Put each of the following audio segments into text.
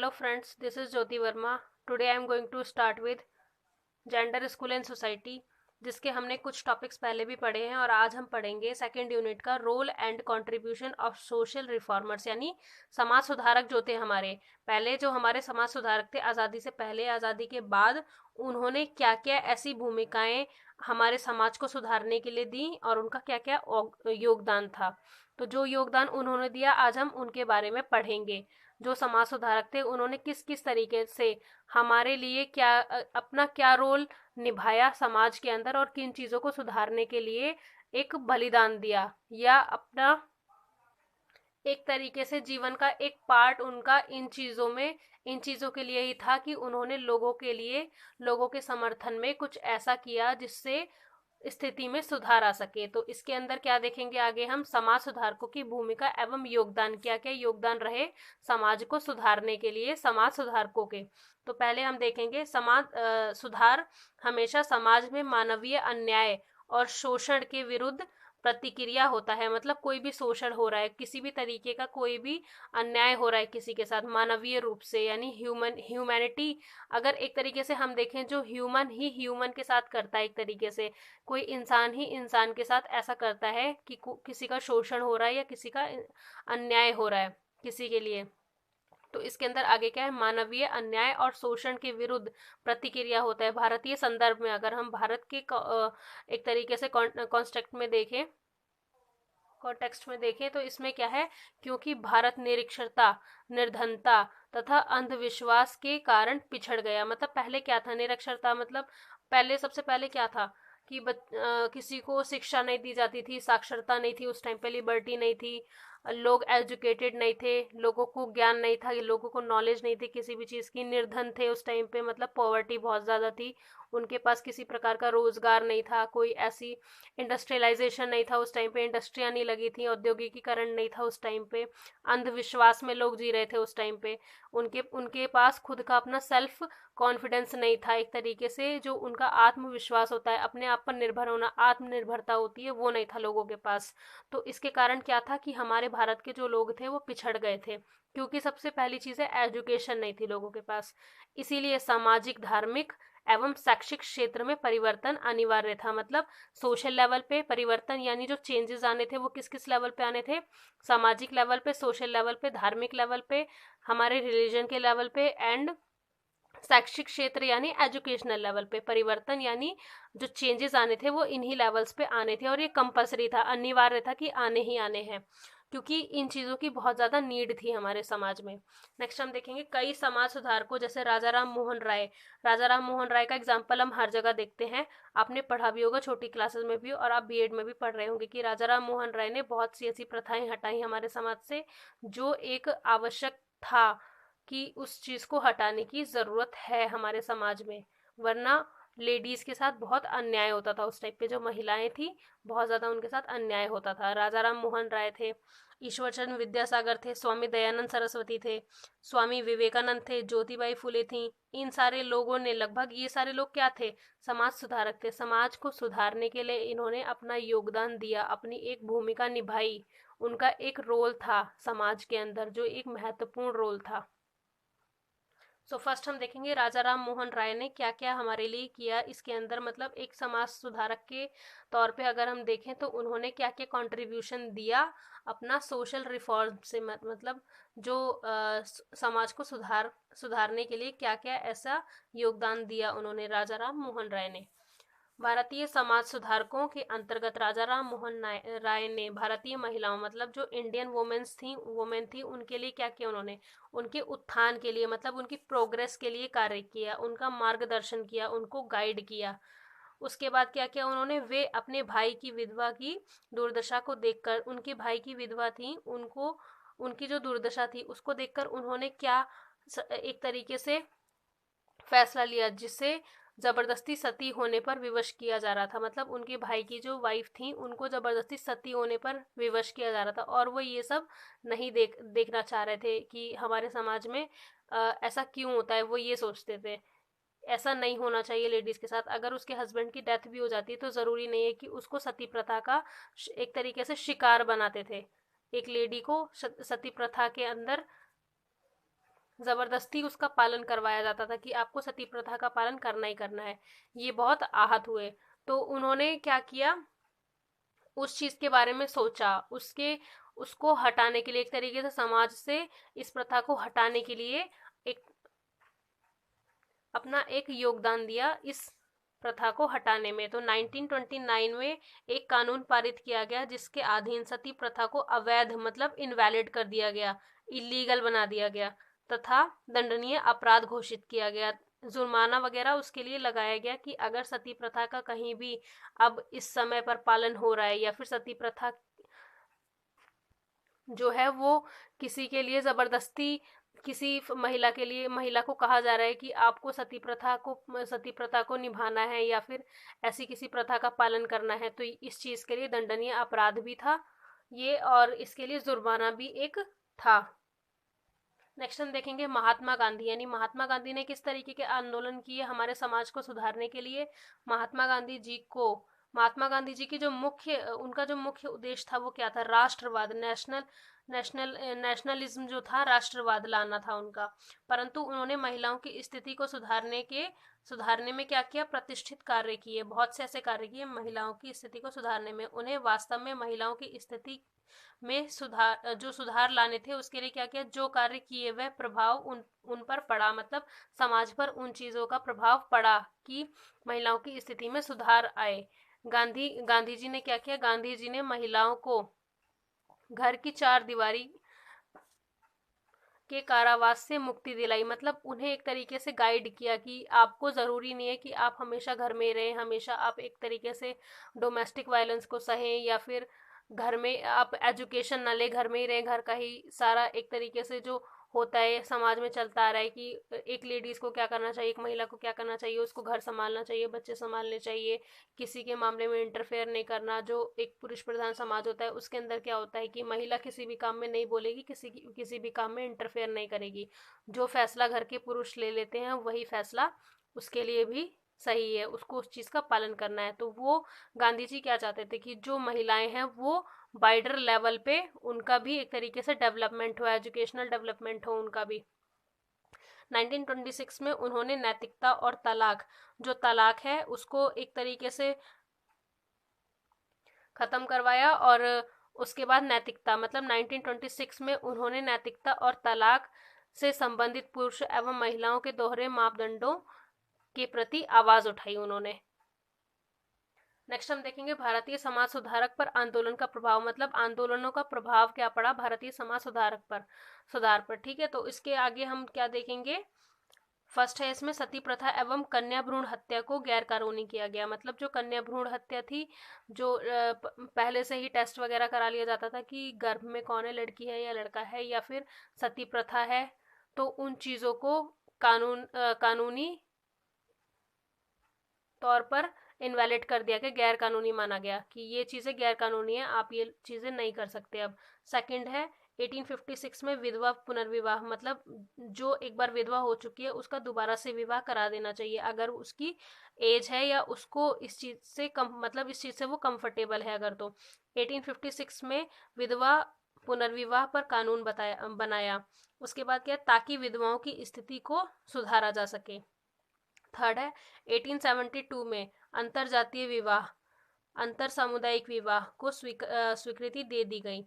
Hello friends, this is Jyoti Verma. Today I am going to start with gender school and society, जिसके हमने कुछ topics पहले भी पढ़े हैं और आज हम पढ़ेंगे सेकेंड यूनिट का role and contribution of social reformers, यानी समाज सुधारक जो थे हमारे पहले, जो हमारे समाज सुधारक थे आज़ादी से पहले, आज़ादी के बाद उन्होंने क्या क्या ऐसी भूमिकाएं हमारे समाज को सुधारने के लिए दी और उनका क्या क्या योगदान था। तो जो योगदान उन्होंने दिया आज हम उनके बारे में पढ़ेंगे। जो समाज सुधारक थे उन्होंने किस किस तरीके से हमारे लिए क्या अपना क्या रोल निभाया समाज के अंदर और किन चीज़ों को सुधारने के लिए एक बलिदान दिया, या अपना एक तरीके से जीवन का एक पार्ट उनका इन चीज़ों के लिए ही था कि उन्होंने लोगों के लिए, लोगों के समर्थन में कुछ ऐसा किया जिससे स्थिति में सुधार आ सके। तो इसके अंदर क्या देखेंगे आगे हम, समाज सुधारकों की भूमिका एवं योगदान, क्या क्या योगदान रहे समाज को सुधारने के लिए समाज सुधारकों के। तो पहले हम देखेंगे समाज सुधार हमेशा समाज में मानवीय अन्याय और शोषण के विरुद्ध प्रतिक्रिया होता है। मतलब कोई भी शोषण हो रहा है, किसी भी तरीके का कोई भी अन्याय हो रहा है किसी के साथ मानवीय रूप से, यानी ह्यूमैनिटी, अगर एक तरीके से हम देखें जो ह्यूमन ही ह्यूमन के साथ करता है, एक तरीके से कोई इंसान ही इंसान के साथ ऐसा करता है कि किसी का शोषण हो रहा है या किसी का अन्याय हो रहा है किसी के लिए। तो इसके अंदर आगे क्या है, मानवीय अन्याय और शोषण के विरुद्ध प्रतिक्रिया होता है। भारतीय संदर्भ में अगर हम भारत के एक तरीके से कॉन्टेक्स्ट में देखें तो इसमें क्या है, क्योंकि भारत निरक्षरता, निर्धनता तथा अंधविश्वास के कारण पिछड़ गया। मतलब पहले क्या था निरक्षरता, मतलब पहले सबसे पहले क्या था कि किसी को शिक्षा नहीं दी जाती थी, साक्षरता नहीं थी उस टाइम पे, लिबर्टी नहीं थी, लोग एजुकेटेड नहीं थे, लोगों को ज्ञान नहीं था, लोगों को नॉलेज नहीं थी किसी भी चीज़ की, निर्धन थे उस टाइम पे, मतलब पॉवर्टी बहुत ज़्यादा थी, उनके पास किसी प्रकार का रोजगार नहीं था, कोई ऐसी इंडस्ट्रियलाइजेशन नहीं था उस टाइम पे, इंडस्ट्रियाँ नहीं लगी थी, औद्योगिकीकरण नहीं था उस टाइम पे, अंधविश्वास में लोग जी रहे थे उस टाइम पे, उनके उनके पास खुद का अपना सेल्फ कॉन्फिडेंस नहीं था, एक तरीके से जो उनका आत्मविश्वास होता है, अपने आप पर निर्भर होना, आत्मनिर्भरता होती है, वो नहीं था लोगों के पास। तो इसके कारण क्या था कि हमारे भारत के जो लोग थे वो पिछड़ गए थे, क्योंकि सबसे पहली चीज़ है एजुकेशन नहीं थी लोगों के पास। इसीलिए सामाजिक, धार्मिक एवं शैक्षिक क्षेत्र में परिवर्तन अनिवार्य था। मतलब सोशल लेवल पे परिवर्तन, यानी जो चेंजेस आने थे वो किस किस लेवल पे आने थे, सामाजिक लेवल पे, सोशल लेवल पे, धार्मिक लेवल पे, हमारे रिलीजन के लेवल पे, एंड शैक्षिक क्षेत्र यानी एजुकेशनल लेवल पे परिवर्तन, यानी जो चेंजेस आने थे वो इन्हीं लेवल्स पे आने थे, और ये कंपलसरी था, अनिवार्य था कि आने ही आने हैं, क्योंकि इन चीज़ों की बहुत ज़्यादा नीड थी हमारे समाज में। नेक्स्ट हम देखेंगे कई समाज सुधारकों, जैसे राजा राम मोहन राय। राजा राम मोहन राय का एग्जाम्पल हम हर जगह देखते हैं, आपने पढ़ा भी होगा छोटी क्लासेस में भी, और आप बीएड में भी पढ़ रहे होंगे कि राजा राम मोहन राय ने बहुत सी ऐसी प्रथाएं हटाई हमारे समाज से जो एक आवश्यक था कि उस चीज़ को हटाने की ज़रूरत है हमारे समाज में, वरना लेडीज़ के साथ बहुत अन्याय होता था उस टाइप पे, जो महिलाएं थी बहुत ज़्यादा उनके साथ अन्याय होता था। राजा राम मोहन राय थे, ईश्वरचंद्र विद्यासागर थे, स्वामी दयानंद सरस्वती थे, स्वामी विवेकानंद थे, ज्योतिबाई फुले थी। इन सारे लोगों ने, लगभग ये सारे लोग क्या थे, समाज सुधारक थे। समाज को सुधारने के लिए इन्होंने अपना योगदान दिया, अपनी एक भूमिका निभाई, उनका एक रोल था समाज के अंदर जो एक महत्वपूर्ण रोल था। सो फर्स्ट हम देखेंगे राजा राम मोहन राय ने क्या क्या हमारे लिए किया इसके अंदर। मतलब एक समाज सुधारक के तौर पे अगर हम देखें तो उन्होंने क्या क्या कंट्रीब्यूशन दिया अपना सोशल रिफॉर्म से, मतलब जो समाज को सुधारने के लिए क्या क्या ऐसा योगदान दिया उन्होंने, राजा राम मोहन राय ने। भारतीय समाज सुधारकों के अंतर्गत राजा राम मोहन राय ने भारतीय महिलाओं, मतलब जो इंडियन वुमेन थी उनके लिए क्या किया उन्होंने, उनके उत्थान के लिए, मतलब उनकी प्रोग्रेस के लिए कार्य किया, उनका मार्गदर्शन किया, उनको गाइड किया। उसके बाद क्या किया उन्होंने, वे अपने भाई की विधवा की दुर्दशा को देखकर, उनके भाई की विधवा थी, उनको उनकी जो दुर्दशा थी उसको देखकर उन्होंने क्या एक तरीके से फैसला लिया, जिससे जबरदस्ती सती होने पर विवश किया जा रहा था। मतलब उनके भाई की जो वाइफ थी उनको जबरदस्ती सती होने पर विवश किया जा रहा था, और वो ये सब नहीं देखना चाह रहे थे कि हमारे समाज में ऐसा क्यों होता है, वो ये सोचते थे ऐसा नहीं होना चाहिए लेडीज के साथ। अगर उसके हस्बैंड की डेथ भी हो जाती है तो ज़रूरी नहीं है कि उसको सती प्रथा का एक तरीके से शिकार बनाते थे, एक लेडी को सती प्रथा के अंदर जबरदस्ती उसका पालन करवाया जाता था कि आपको सती प्रथा का पालन करना ही करना है। ये बहुत आहत हुए। तो उन्होंने क्या किया, उस चीज के बारे में सोचा, उसको हटाने के लिए, एक तरीके से समाज से इस प्रथा को हटाने के लिए एक अपना एक योगदान दिया इस प्रथा को हटाने में। तो 1929 में एक कानून पारित किया गया जिसके अधीन सती प्रथा को अवैध मतलब इनवैलिड कर दिया गया, इलीगल बना दिया गया तथा दंडनीय अपराध घोषित किया गया। जुर्माना वगैरह उसके लिए लगाया गया कि अगर सती प्रथा का कहीं भी अब इस समय पर पालन हो रहा है या फिर सती प्रथा जो है वो किसी के लिए जबरदस्ती, किसी महिला के लिए, महिला को कहा जा रहा है कि आपको सती प्रथा को निभाना है या फिर ऐसी किसी प्रथा का पालन करना है, तो इस चीज के लिए दंडनीय अपराध भी था ये, और इसके लिए जुर्माना भी एक था। नेक्स्ट हम देखेंगे महात्मा गांधी, यानी महात्मा गांधी ने किस तरीके के आंदोलन किए हमारे समाज को सुधारने के लिए। महात्मा गांधी जी की जो उनका जो मुख्य उद्देश्य था वो क्या था, राष्ट्रवाद, नेशनलिज्म जो था, राष्ट्रवाद लाना था उनका। परंतु उन्होंने महिलाओं की स्थिति को सुधारने में क्या किया, प्रतिष्ठित कार्य किए, बहुत से ऐसे कार्य किए महिलाओं की स्थिति को सुधारने में। उन्हें वास्तव में महिलाओं की स्थिति में सुधार लाने थे, उसके लिए क्या किया, जो कार्य किए वह प्रभाव उन पर पड़ा, मतलब समाज पर उन चीजों का प्रभाव पड़ा कि महिलाओं की स्थिति में सुधार आए। गांधी जी ने क्या किया, गांधी जी ने महिलाओं को घर की चार दीवारी के कारावास से मुक्ति दिलाई, मतलब उन्हें एक तरीके से गाइड किया कि आपको जरूरी नहीं है कि आप हमेशा घर में रहें, हमेशा आप एक तरीके से डोमेस्टिक वायलेंस को सहें या फिर घर में आप एजुकेशन ना ले, घर में ही रहें, घर का ही सारा एक तरीके से जो होता है समाज में चलता आ रहा है कि एक लेडीज को क्या करना चाहिए, एक महिला को क्या करना चाहिए, उसको घर संभालना चाहिए, बच्चे संभालने चाहिए, किसी के मामले में इंटरफेयर नहीं करना। जो एक पुरुष प्रधान समाज होता है उसके अंदर क्या होता है कि महिला किसी भी काम में नहीं बोलेगी, किसी भी काम में इंटरफेयर नहीं करेगी, जो फैसला घर के पुरुष ले लेते हैं वही फैसला उसके लिए भी सही है, उसको उस चीज का पालन करना है। तो वो गांधी जी क्या चाहते थे कि जो महिलाएं हैं वो वाइडर लेवल पे उनका भी एक तरीके से डेवलपमेंट हो, एजुकेशनल डेवलपमेंट हो उनका भी। 1926 में उन्होंने नैतिकता और तलाक, जो तलाक है उसको एक तरीके से खत्म करवाया, और उसके बाद नैतिकता, मतलब 1926 में उन्होंने नैतिकता और तलाक से संबंधित पुरुष एवं महिलाओं के दोहरे मापदंडों के प्रति आवाज उठाई उन्होंने। नेक्स्ट हम देखेंगे भारतीय समाज सुधारक पर आंदोलन का प्रभाव, मतलब आंदोलनों का प्रभाव क्या पड़ा भारतीय समाज सुधार पर। ठीक है, तो इसके आगे हम क्या देखेंगे, फर्स्ट है इसमें सती प्रथा एवं कन्या भ्रूण हत्या को गैर कानूनी किया गया। मतलब जो कन्या भ्रूण हत्या थी, जो पहले से ही टेस्ट वगैरह करा लिया जाता था कि गर्भ में कौन है, लड़की है या लड़का है, या फिर सती प्रथा है, तो उन चीजों को कानूनी तौर पर इनवैलिड कर दिया गया, गैर कानूनी माना गया कि ये चीजें गैर कानूनी है, आप ये चीजें नहीं कर सकते अब। सेकंड है 1856 में विधवा पुनर्विवाह, मतलब जो एक बार विधवा हो चुकी है उसका दोबारा से विवाह करा देना चाहिए अगर उसकी एज है या उसको इस चीज से मतलब इस चीज से वो कंफर्टेबल है अगर, तो 1856 में विधवा पुनर्विवाह पर कानून बनाया। उसके बाद क्या, ताकि विधवाओं की स्थिति को सुधारा जा सके। थर्ड है 1872 में अंतर जातीय विवाह, अंतर सामुदायिक विवाह को स्वीकृति दे दी गई।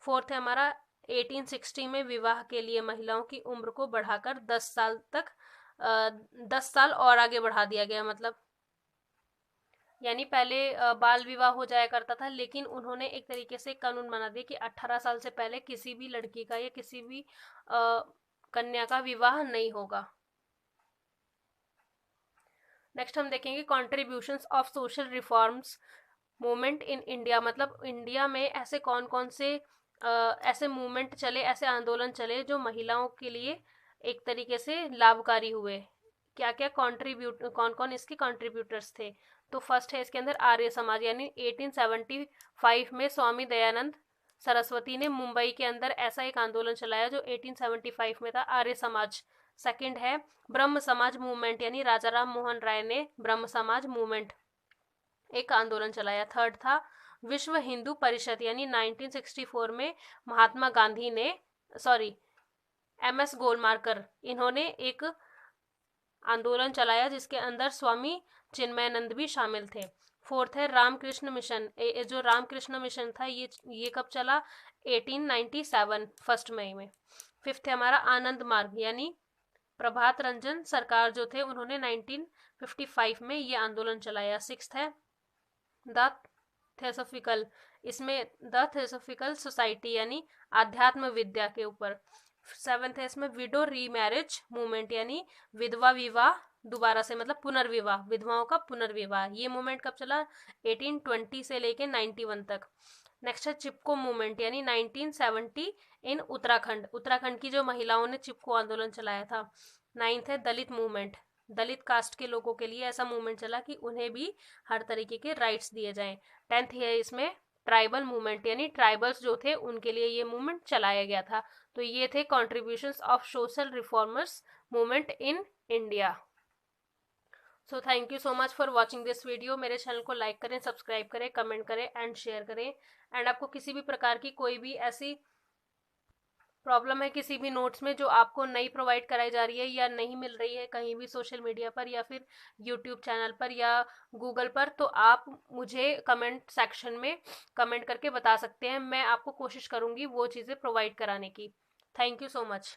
फोर्थ है हमारा 1860 में विवाह के लिए महिलाओं की उम्र को बढ़ाकर 10 साल और आगे बढ़ा दिया गया। मतलब यानी पहले बाल विवाह हो जाया करता था, लेकिन उन्होंने एक तरीके से कानून बना दिया कि 18 साल से पहले किसी भी लड़की का या किसी भी कन्या का विवाह नहीं होगा। नेक्स्ट हम देखेंगे contributions of social reforms movement in India, मतलब इंडिया में ऐसे कौन कौन से ऐसे मूवमेंट चले, ऐसे आंदोलन चले जो महिलाओं के लिए एक तरीके से लाभकारी हुए, क्या क्या कौन कौन इसके कॉन्ट्रीब्यूटर्स थे। तो फर्स्ट है इसके अंदर आर्य समाज, यानी 1875 में स्वामी दयानंद सरस्वती ने मुंबई के अंदर ऐसा एक आंदोलन चलाया जो 1875 में था, आर्य समाज। सेकंड है ब्रह्म समाज मूवमेंट, यानी राजा राम मोहन राय ने ब्रह्म समाज मूवमेंट एक आंदोलन चलाया। थर्ड था विश्व हिंदू परिषद, यानी 1964 में महात्मा गांधी ने MS गोलमार्कर, इन्होंने एक आंदोलन चलाया जिसके अंदर स्वामी चिन्मयानंद भी शामिल थे। फोर्थ है रामकृष्ण मिशन। जो रामकृष्ण मिशन था ये कब चला? 1897 1 मई में। फिफ्थ है हमारा आनंद मार्ग, यानी प्रभात रंजन सरकार जो थे उन्होंने 1955 में ये आंदोलन चलाया। सिक्स्थ है द थियोसॉफिकल, इसमें द थियोसॉफिकल सोसाइटी यानी आध्यात्म विद्या के ऊपर। सेवेंथ है इसमें विडो रीमैरिज मूवमेंट, यानी विधवा विवाह दोबारा से, मतलब पुनर्विवाह, विधवाओं का पुनर्विवाह। ये मूवमेंट कब चला? 1820 से लेके 91 तक। नेक्स्ट है चिपको मूवमेंट, यानी 1970 इन उत्तराखंड, उत्तराखंड की जो महिलाओं ने चिपको आंदोलन चलाया था। नाइन्थ है दलित मूवमेंट, दलित कास्ट के लोगों के लिए ऐसा मूवमेंट चला कि उन्हें भी हर तरीके के राइट्स दिए जाएं। 10th है इसमें ट्राइबल मूवमेंट, यानी ट्राइबल्स जो थे उनके लिए ये मूवमेंट चलाया गया था। तो ये थे contributions of social reformers movement in India. So thank you so much for watching this video. मेरे चैनल को लाइक करें, सब्सक्राइब करें, कमेंट करें एंड शेयर करें। एंड आपको किसी भी प्रकार की कोई भी ऐसी प्रॉब्लम है किसी भी नोट्स में जो आपको नहीं प्रोवाइड कराई जा रही है या नहीं मिल रही है कहीं भी सोशल मीडिया पर या फिर यूट्यूब चैनल पर या गूगल पर, तो आप मुझे कमेंट सेक्शन में कमेंट करके बता सकते हैं। मैं आपको कोशिश करूंगी वो चीज़ें प्रोवाइड कराने की। Thank you so much.